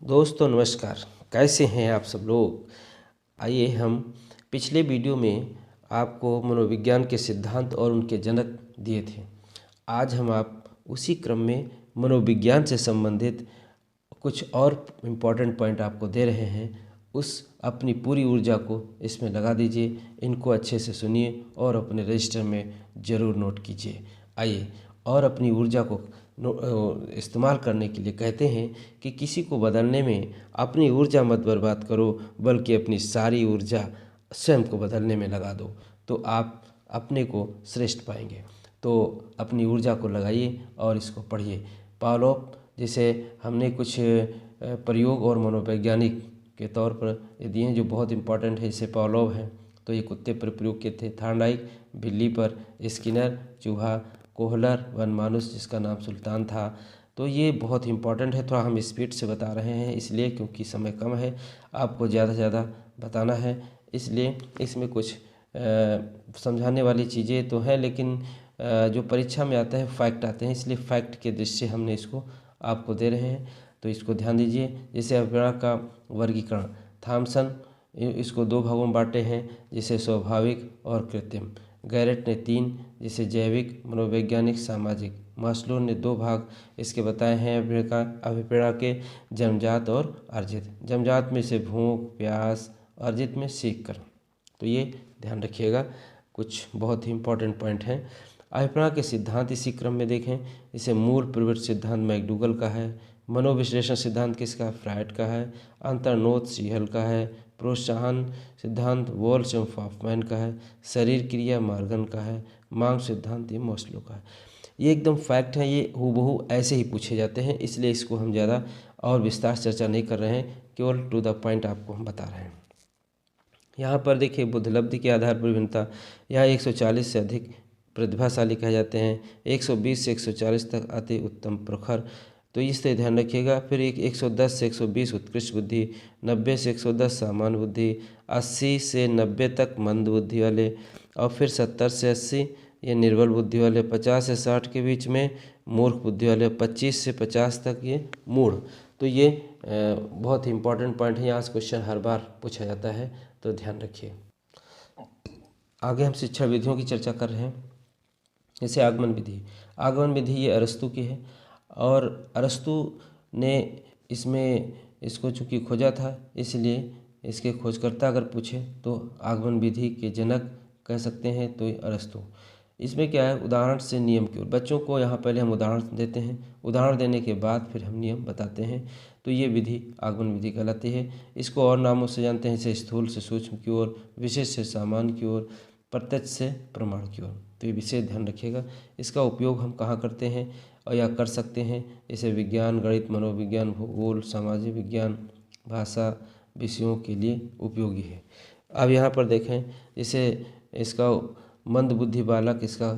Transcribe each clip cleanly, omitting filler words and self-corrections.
दोस्तों नमस्कार। कैसे हैं आप सब लोग। आइए हम पिछले वीडियो में आपको मनोविज्ञान के सिद्धांत और उनके जनक दिए थे। आज हम आप उसी क्रम में मनोविज्ञान से संबंधित कुछ और इम्पॉर्टेंट पॉइंट आपको दे रहे हैं। उस अपनी पूरी ऊर्जा को इसमें लगा दीजिए, इनको अच्छे से सुनिए और अपने रजिस्टर में ज़रूर नोट कीजिए। आइए और अपनी ऊर्जा को इस्तेमाल करने के लिए कहते हैं कि किसी को बदलने में अपनी ऊर्जा मत बर्बाद करो, बल्कि अपनी सारी ऊर्जा स्वयं को बदलने में लगा दो, तो आप अपने को श्रेष्ठ पाएंगे। तो अपनी ऊर्जा को लगाइए और इसको पढ़िए। पावलोव जिसे हमने कुछ प्रयोग और मनोवैज्ञानिक के तौर पर ये दिए हैं जो बहुत इम्पॉर्टेंट है। जैसे पावलोव हैं तो ये कुत्ते पर प्रयोग किए थे, थॉर्नडाइक बिल्ली पर, स्किनर चूहा, कोहलर वनमानुष जिसका नाम सुल्तान था। तो ये बहुत इम्पॉर्टेंट है। थोड़ा हम स्पीड से बता रहे हैं इसलिए क्योंकि समय कम है, आपको ज़्यादा से ज़्यादा बताना है, इसलिए इसमें कुछ समझाने वाली चीज़ें तो हैं, लेकिन जो परीक्षा में आता है फैक्ट आते हैं, इसलिए फैक्ट के दृष्टि से हमने इसको आपको दे रहे हैं, तो इसको ध्यान दीजिए। जैसे अभिप्राय का वर्गीकरण, थॉमसन इसको दो भागों में बांटे हैं, जिसे स्वाभाविक और कृत्रिम। गैरेट ने तीन, जिसे जैविक, मनोवैज्ञानिक, सामाजिक। मास्लो ने दो भाग इसके बताए हैं अभिप्राय के, जन्मजात और अर्जित। जन्मजात में से भूख प्यास, अर्जित में सीख कर। तो ये ध्यान रखिएगा, कुछ बहुत ही इम्पोर्टेंट पॉइंट हैं। अभिप्राय के सिद्धांत इसी क्रम में देखें। इसे मूल प्रवृत्ति सिद्धांत मैकडूगल का है, मनोविश्लेषण सिद्धांत किसका है, फ्रायड का है, अंतर्नोद सीहल का है, प्रोत्साहन सिद्धांत वॉल्श एवं फॉफमैन का है, शरीर क्रिया मार्गन का है, मांग सिद्धांत ये मास्लो का है। ये एकदम फैक्ट है, ये हूबहू ऐसे ही पूछे जाते हैं, इसलिए इसको हम ज़्यादा और विस्तार से चर्चा नहीं कर रहे हैं, केवल टू द पॉइंट आपको हम बता रहे हैं। यहाँ पर देखिए बुद्धिलब्धि के आधार पर भिन्नता, यहाँ 140 से अधिक प्रतिभाशाली कहे जाते हैं, 120 से 140 तक अति उत्तम प्रखर, तो इस तरह ध्यान रखिएगा। फिर 110 से 120 उत्कृष्ट बुद्धि, 90 से 110 सामान्य बुद्धि, 80 से 90 तक मंद बुद्धि वाले, और फिर 70 से 80 ये निर्बल बुद्धि वाले, 50 से 60 के बीच में मूर्ख बुद्धि वाले, 25 से 50 तक ये मूढ़। तो ये बहुत ही इंपॉर्टेंट पॉइंट है, यहाँ से क्वेश्चन हर बार पूछा जाता है, तो ध्यान रखिए। आगे हम शिक्षा विधियों की चर्चा कर रहे हैं। जैसे आगमन विधि, आगमन विधि ये अरस्तु की है, और अरस्तु ने इसमें इसको चूँकि खोजा था, इसलिए इसके खोजकर्ता अगर पूछे तो आगमन विधि के जनक कह सकते हैं, तो अरस्तु। इसमें क्या है, उदाहरण से नियम की ओर। बच्चों को यहाँ पहले हम उदाहरण देते हैं, उदाहरण देने के बाद फिर हम नियम बताते हैं, तो ये विधि आगमन विधि कहलाती है। इसको और नामों से जानते हैं, जैसे स्थूल से सूक्ष्म की ओर, विशेष से सामान्य की ओर, प्रत्यक्ष से प्रमाण की ओर। तो ये विशेष ध्यान रखिएगा। इसका उपयोग हम कहाँ करते हैं और या कर सकते हैं, जैसे विज्ञान, गणित, मनोविज्ञान, भूगोल, सामाजिक विज्ञान, भाषा विषयों के लिए उपयोगी है। अब यहाँ पर देखें, जैसे इसका मंद बुद्धि बालक इसका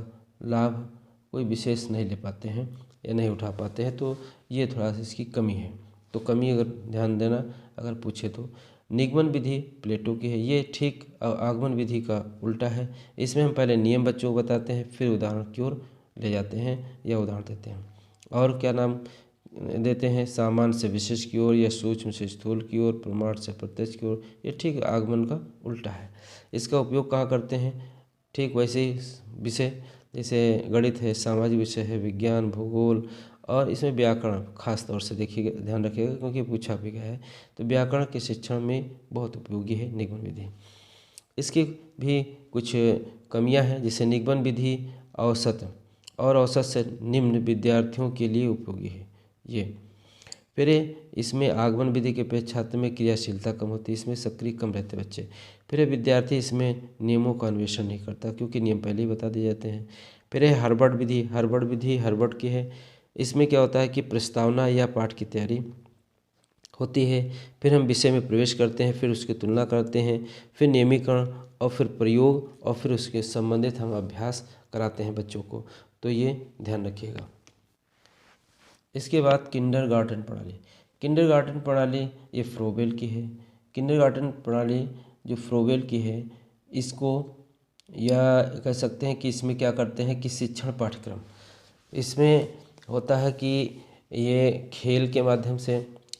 लाभ कोई विशेष नहीं ले पाते हैं या नहीं उठा पाते हैं, तो ये थोड़ा सा इसकी कमी है। तो कमी अगर ध्यान देना अगर पूछे तो निगमन विधि प्लेटो की है, ये ठीक आगमन विधि का उल्टा है। इसमें हम पहले नियम बच्चों को बताते हैं, फिर उदाहरण की ओर ले जाते हैं या उदाहरण देते हैं, और क्या नाम देते हैं, सामान्य से विशेष की ओर या सूक्ष्म से स्थूल की ओर, प्रमाण से प्रत्यक्ष की ओर। ये ठीक आगमन का उल्टा है। इसका उपयोग कहाँ करते हैं, ठीक वैसे ही विषय, जैसे गणित है, सामाजिक विषय है, विज्ञान, भूगोल, और इसमें व्याकरण खास तौर से देखिएगा, ध्यान रखिएगा क्योंकि पूछा भी गया है। तो व्याकरण के शिक्षण में बहुत उपयोगी है निगमन विधि। इसकी भी कुछ कमियां हैं, जैसे निगमन विधि औसत और औसत से निम्न विद्यार्थियों के लिए उपयोगी है ये। फिर इसमें आगमन विधि के अपेक्षा छात्र में क्रियाशीलता कम होती है, इसमें सक्रिय कम रहते बच्चे। फिर विद्यार्थी इसमें नियमों का अन्वेषण नहीं करता क्योंकि नियम पहले ही बता दिए जाते हैं। फिर हार्वर्ड विधि, हार्वर्ड विधि हार्वर्ड की है। इसमें क्या होता है कि प्रस्तावना या पाठ की तैयारी होती है, फिर हम विषय में प्रवेश करते हैं, फिर उसकी तुलना करते हैं, फिर नियमीकरण, और फिर प्रयोग, और फिर उसके संबंधित हम अभ्यास कराते हैं बच्चों को। तो ये ध्यान रखिएगा। इसके बाद किंडरगार्टन प्रणाली, किंडरगार्टन प्रणाली ये फ्रोबेल की है। किंडरगार्टन प्रणाली जो फ्रोबेल की है, इसको या कह सकते हैं कि इसमें क्या करते हैं कि शिक्षण पाठ्यक्रम इसमें होता है कि ये खेल के माध्यम से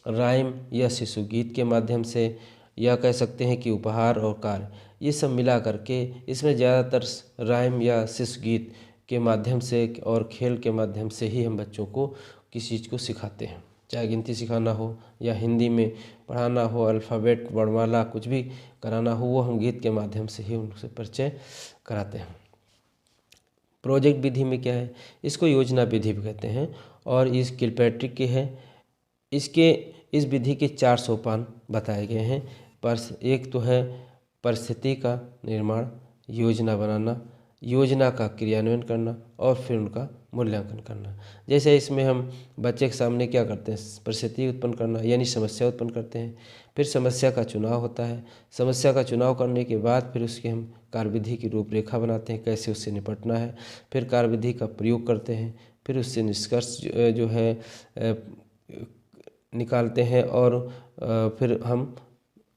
राइम या शिशु गीत के माध्यम से, या कह सकते हैं कि उपहार और कार्य, ये सब मिला करके इसमें ज़्यादातर राइम या शिशु गीत के माध्यम से और खेल के माध्यम से ही हम बच्चों को किसी चीज़ को सिखाते हैं। चाहे गिनती सिखाना हो या हिंदी में पढ़ाना हो, अल्फ़ाबेट वर्णमाला कुछ भी कराना हो, वो हम गीत के माध्यम से ही उनसे परिचय कराते हैं। प्रोजेक्ट विधि में क्या है, इसको योजना विधि भी कहते हैं और इस किलपैट्रिक की है। इस विधि के 4 सोपान बताए गए हैं। एक तो है परिस्थिति का निर्माण, योजना बनाना, योजना का क्रियान्वयन करना और फिर उनका मूल्यांकन करना। जैसे इसमें हम बच्चे के सामने क्या करते हैं, परिस्थिति उत्पन्न करना यानी समस्या उत्पन्न करते हैं, फिर समस्या का चुनाव होता है, समस्या का चुनाव करने के बाद फिर उसकी हम कार्यविधि की रूपरेखा बनाते हैं, कैसे उससे निपटना है, फिर कार्यविधि का प्रयोग करते हैं, फिर उससे निष्कर्ष जो है निकालते हैं और फिर हम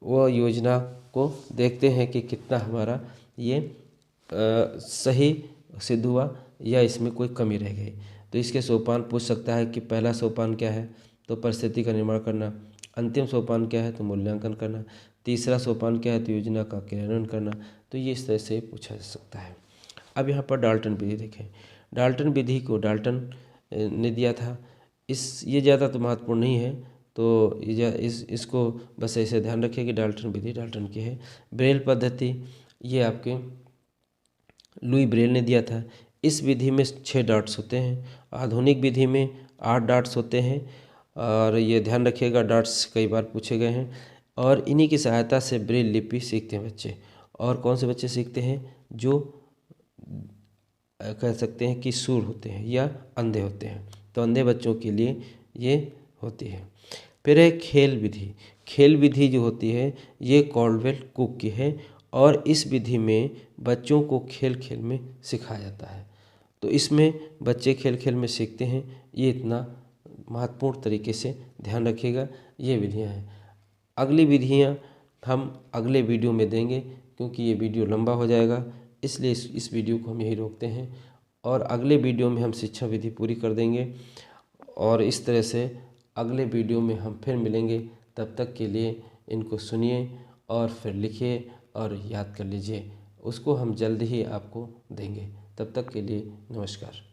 वो योजना को देखते हैं कि कितना हमारा ये सही सिद्ध हुआ या इसमें कोई कमी रह गई। तो इसके सोपान पूछ सकता है कि पहला सोपान क्या है, तो परिस्थिति का निर्माण करना, अंतिम सोपान क्या है, तो मूल्यांकन करना, तीसरा सोपान क्या है, तो योजना का क्रियान्वयन करना। तो ये इस तरह से पूछा जा सकता है। अब यहाँ पर डाल्टन विधि देखें। डाल्टन विधि को डाल्टन ने दिया था। ये ज़्यादा तो महत्वपूर्ण नहीं है, तो इसको बस ऐसे ध्यान रखिए कि डाल्टन विधि डाल्टन की है। ब्रेल पद्धति ये आपके लुई ब्रेल ने दिया था। इस विधि में 6 डॉट्स होते हैं, आधुनिक विधि में 8 डॉट्स होते हैं और ये ध्यान रखिएगा डॉट्स कई बार पूछे गए हैं। और इन्हीं की सहायता से ब्रेल लिपि सीखते हैं बच्चे। और कौन से बच्चे सीखते हैं, जो कह सकते हैं कि सूर होते हैं या अंधे होते हैं, तो अंधे बच्चों के लिए ये होती है। फिर है खेल विधि। खेल विधि जो होती है ये कॉल्डवेल कुक की है और इस विधि में बच्चों को खेल खेल में सिखाया जाता है। तो इसमें बच्चे खेल खेल में सीखते हैं, ये इतना महत्वपूर्ण तरीके से ध्यान रखिएगा। ये विधियां हैं। अगली विधियां हम अगले वीडियो में देंगे, क्योंकि ये वीडियो लंबा हो जाएगा, इसलिए इस वीडियो को हम यही रोकते हैं और अगले वीडियो में हम शिक्षा विधि पूरी कर देंगे। और इस तरह से अगले वीडियो में हम फिर मिलेंगे। तब तक के लिए इनको सुनिए और फिर लिखिए और याद कर लीजिए। उसको हम जल्द ही आपको देंगे। तब तक के लिए नमस्कार।